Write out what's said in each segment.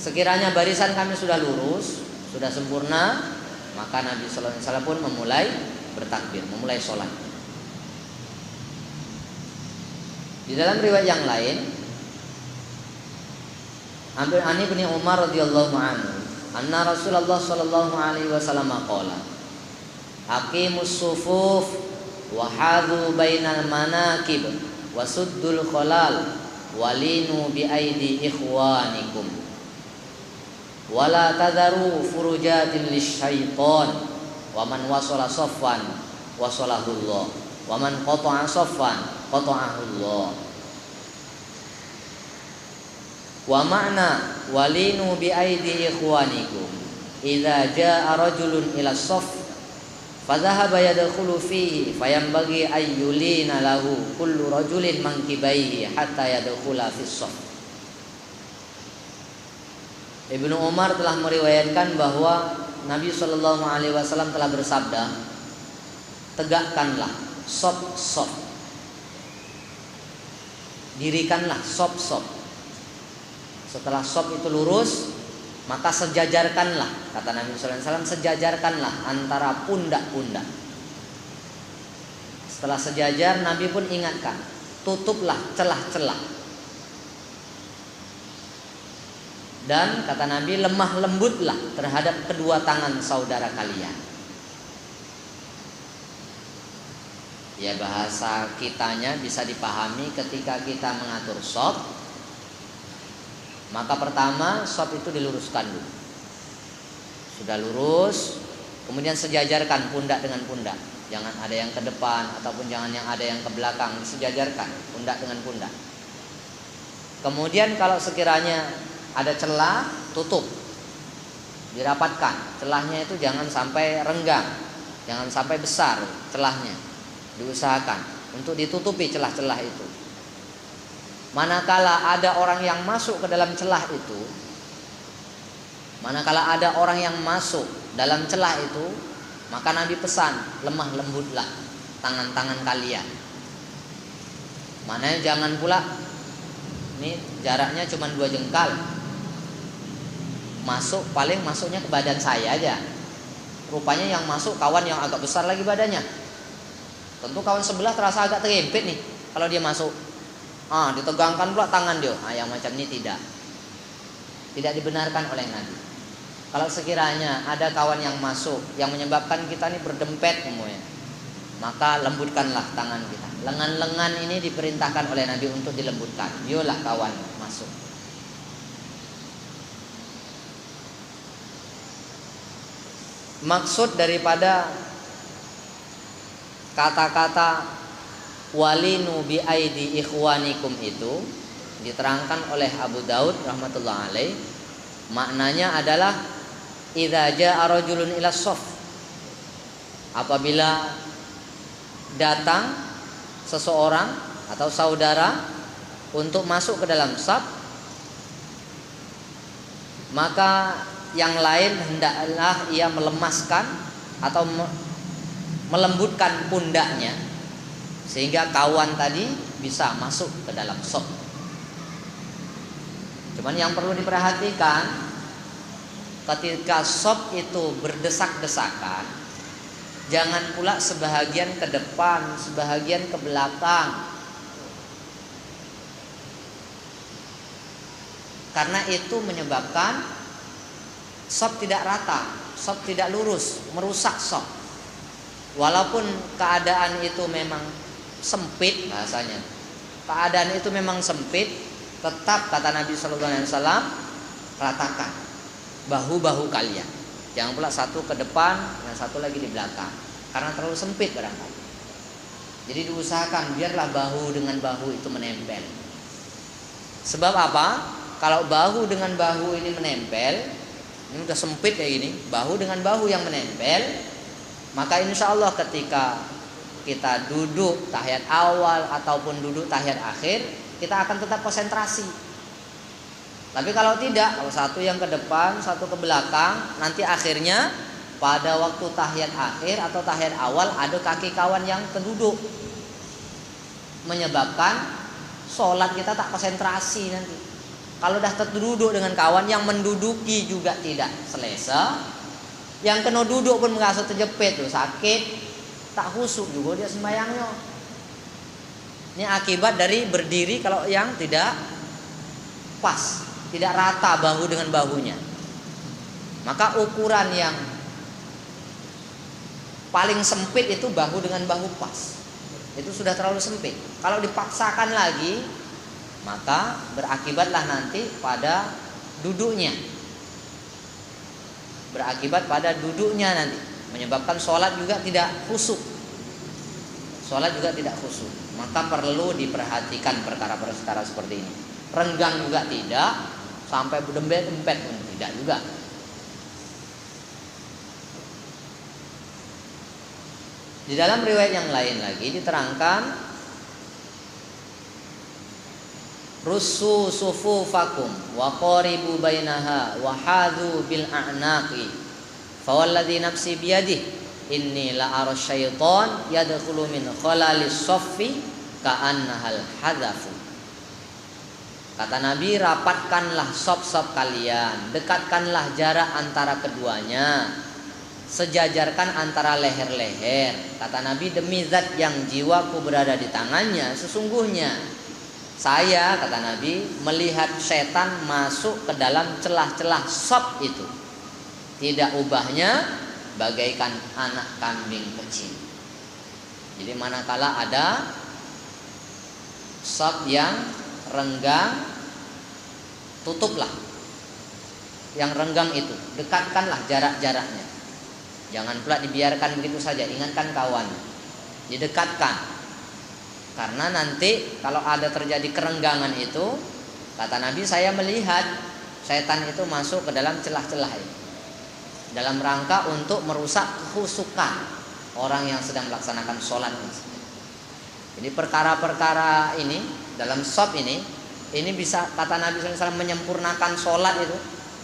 Sekiranya barisan kami sudah lurus, sudah sempurna, maka Nabi sallallahu alaihi wasallam pun memulai bertakbir, memulai sholat. Di dalam riwayat yang lain, an Ibnu Umar radhiyallahu anhu, anna Rasulullah sallallahu alaihi wasallam qala, aqimus sufuf wa hadhu bainal manakib wa suddul khalal walinu bi aidi ikhwanikum wala tadharu furujatin lisyaiton wa man wasala saffan wasalahullah wa man qata'a saffan qata'ahullah. Wa ma'na walinu bi aidi ikhwanikum idza jaa rajulun ila saff fadhahaba yadkhulu fihi fayanbaghi ayyulina lahu kullu rajulin mankibaihi hatta yadkhula fis saff. Ibnu Umar telah meriwayatkan bahwa Nabi sallallahu alaihi wasallam telah bersabda, tegakkanlah sop-sop, dirikanlah sop-sop. Setelah sop itu lurus, maka sejajarkanlah, kata Nabi sallallahu alaihi wasallam, sejajarkanlah antara pundak-pundak. Setelah sejajar, Nabi pun ingatkan, tutuplah celah-celah. Dan kata Nabi, lemah lembutlah terhadap kedua tangan saudara kalian. Ya, bahasa kitanya bisa dipahami ketika kita mengatur shop. Maka pertama shop itu diluruskan dulu. Sudah lurus, kemudian sejajarkan pundak dengan pundak. Jangan ada yang ke depan ataupun jangan yang ada yang ke belakang. Sejajarkan pundak dengan pundak. Kemudian kalau sekiranya ada celah, tutup, dirapatkan. Celahnya itu jangan sampai renggang, jangan sampai besar celahnya. Diusahakan untuk ditutupi celah-celah itu. Manakala ada orang yang masuk ke dalam celah itu, maka Nabi pesan, lemah lembutlah tangan-tangan kalian. Maknanya jangan pula, ini jaraknya cuma 2 jengkal, masuknya ke badan saya aja. Rupanya yang masuk kawan yang agak besar lagi badannya. Tentu kawan sebelah terasa agak terhimpit nih kalau dia masuk. Ditegangkan pula tangan dia. Yang macam ini tidak dibenarkan oleh Nabi. Kalau sekiranya ada kawan yang masuk yang menyebabkan kita ini berdempet semuanya, maka lembutkanlah tangan kita. Lengan-lengan ini diperintahkan oleh Nabi untuk dilembutkan. Yolah kawan masuk. Maksud daripada kata-kata walinu bi aidi ikhwanikum itu diterangkan oleh Abu Daud rahmatullah alaih. Maknanya adalah idza jaa rajulun ila shaff, apabila datang seseorang atau saudara untuk masuk ke dalam shaf, maka yang lain hendaklah ia melemaskan atau melembutkan pundaknya sehingga kawan tadi bisa masuk ke dalam shaf. Cuman yang perlu diperhatikan, ketika shaf itu berdesak-desakan, jangan pula sebahagian ke depan, sebahagian ke belakang. Karena itu menyebabkan shaf tidak rata, shaf tidak lurus, merusak shaf. Walaupun keadaan itu memang sempit, bahasanya keadaan itu memang sempit, tetap kata Nabi sallallahu alaihi wasallam, ratakan bahu-bahu kalian. Jangan pula satu ke depan dan satu lagi di belakang, karena terlalu sempit barangkali. Jadi diusahakan biarlah bahu dengan bahu itu menempel. Sebab apa? Kalau bahu dengan bahu ini menempel, ini udah sempit kayak gini, bahu dengan bahu yang menempel, maka insya Allah ketika kita duduk tahiyat awal ataupun duduk tahiyat akhir, kita akan tetap konsentrasi. Tapi kalau tidak, kalau satu yang ke depan, satu ke belakang, nanti akhirnya pada waktu tahiyat akhir atau tahiyat awal ada kaki kawan yang terduduk, menyebabkan sholat kita tak konsentrasi nanti. Kalau dah terduduk dengan kawan, yang menduduki juga tidak selesa, yang kena duduk pun merasa terjepit tuh, sakit, tak khusyuk juga dia sembahyangnya. Ini akibat dari berdiri kalau yang tidak pas, tidak rata bahu dengan bahunya. Maka ukuran yang paling sempit itu bahu dengan bahu pas. Itu sudah terlalu sempit. Kalau dipaksakan lagi, maka berakibatlah nanti pada duduknya. Berakibat pada duduknya nanti, menyebabkan sholat juga tidak khusyuk. Sholat juga tidak khusyuk. Maka perlu diperhatikan perkara-perkara seperti ini. Renggang juga tidak, sampai berdempet-dempet pun tidak juga. Di dalam riwayat yang lain lagi diterangkan, russu sufufakum wa qaribu bainaha wa hadhu bil a'naqi fa walladhi nafsi biyadihi inni la ara syaitan yadkhulu min khalalis saffi ka'annahal hadzafu. Kata Nabi, rapatkanlah sop-sop kalian, dekatkanlah jarak antara keduanya, sejajarkan antara leher-leher. Kata Nabi, demi zat yang jiwaku berada di tangannya, sesungguhnya saya, kata Nabi, melihat setan masuk ke dalam celah-celah sop itu. Tidak ubahnya bagaikan anak kambing kecil. Jadi manakala ada sop yang renggang, tutuplah yang renggang itu, dekatkanlah jarak-jaraknya. Jangan pula dibiarkan begitu saja, ingatkan kawan, didekatkan. Karena nanti kalau ada terjadi kerenggangan itu, kata Nabi, saya melihat setan itu masuk ke dalam celah-celah ini, dalam rangka untuk merusak kekhusyukan orang yang sedang melaksanakan sholat. Jadi perkara-perkara ini dalam shop ini bisa, kata Nabi SAW, menyempurnakan sholat itu,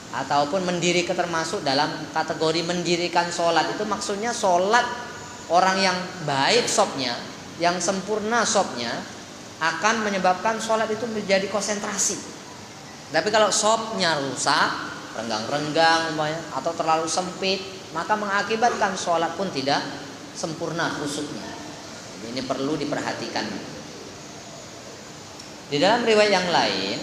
ataupun mendirikan, termasuk dalam kategori mendirikan sholat itu. Maksudnya sholat orang yang baik shopnya, yang sempurna shopnya, akan menyebabkan sholat itu menjadi konsentrasi. Tapi kalau shopnya rusak, renggang-renggang atau terlalu sempit, maka mengakibatkan sholat pun tidak sempurna khusyuknya. Ini perlu diperhatikan. Di dalam riwayat yang lain,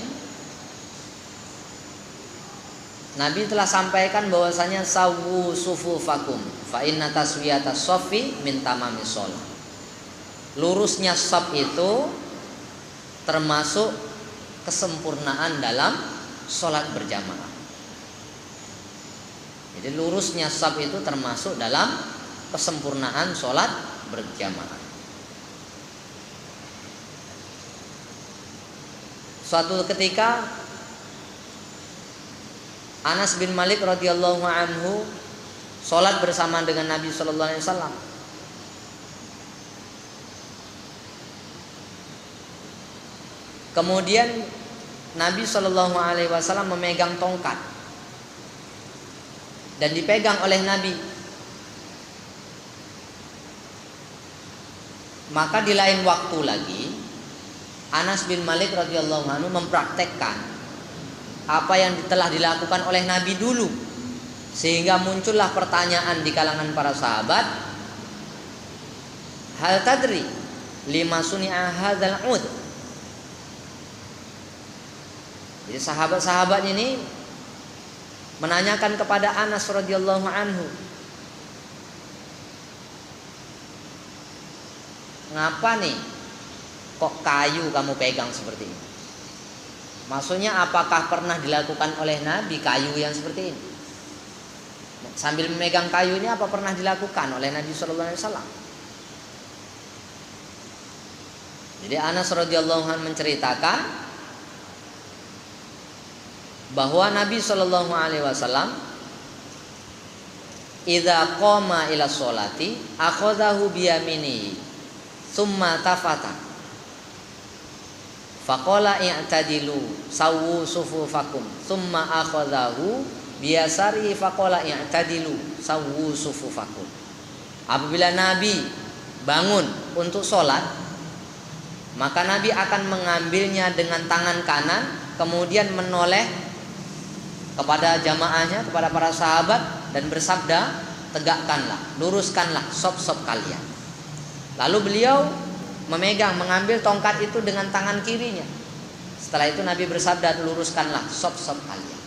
Nabi telah sampaikan bahwasanya sawu sufufakum fa inna taswiyatas shaffi min tamamis shalah. Lurusnya shaf itu termasuk kesempurnaan dalam sholat berjamaah. Jadi lurusnya shaf itu termasuk dalam kesempurnaan sholat berjamaah. Suatu ketika Anas bin Malik radhiyallahu anhu sholat bersama dengan Nabi sallallahu alaihi wasallam. Kemudian Nabi sallallahu alaihi wasallam memegang tongkat dan dipegang oleh Nabi. Maka di lain waktu lagi Anas bin Malik radhiyallahu anhu mempraktekkan apa yang telah dilakukan oleh Nabi dulu, sehingga muncullah pertanyaan di kalangan para sahabat, hal tadri lima suni'a hadzal ud. Jadi sahabat-sahabat ini menanyakan kepada Anas radhiyallahu anhu, ngapa nih kok kayu kamu pegang seperti ini? Maksudnya apakah pernah dilakukan oleh Nabi kayu yang seperti ini? Sambil memegang kayu ini apa pernah dilakukan oleh Nabi sallallahu alaihi wasallam? Jadi Anas radhiyallahu anhu menceritakan bahwa Nabi sallallahu alaihi wasallam idza qama ila sholati akhadhahu bi yaminihi tsumma tafata faqala i'tadilu sawu sufufakum tsumma akhadhahu biyasari faqala i'tadilu sawu sufufakum. Apabila Nabi bangun untuk sholat, maka Nabi akan mengambilnya dengan tangan kanan kemudian menoleh kepada jamaahnya, kepada para sahabat dan bersabda, tegakkanlah, luruskanlah sop-sop kalian. Lalu beliau mengambil tongkat itu dengan tangan kirinya. Setelah itu Nabi bersabda, luruskanlah sop-sop kalian.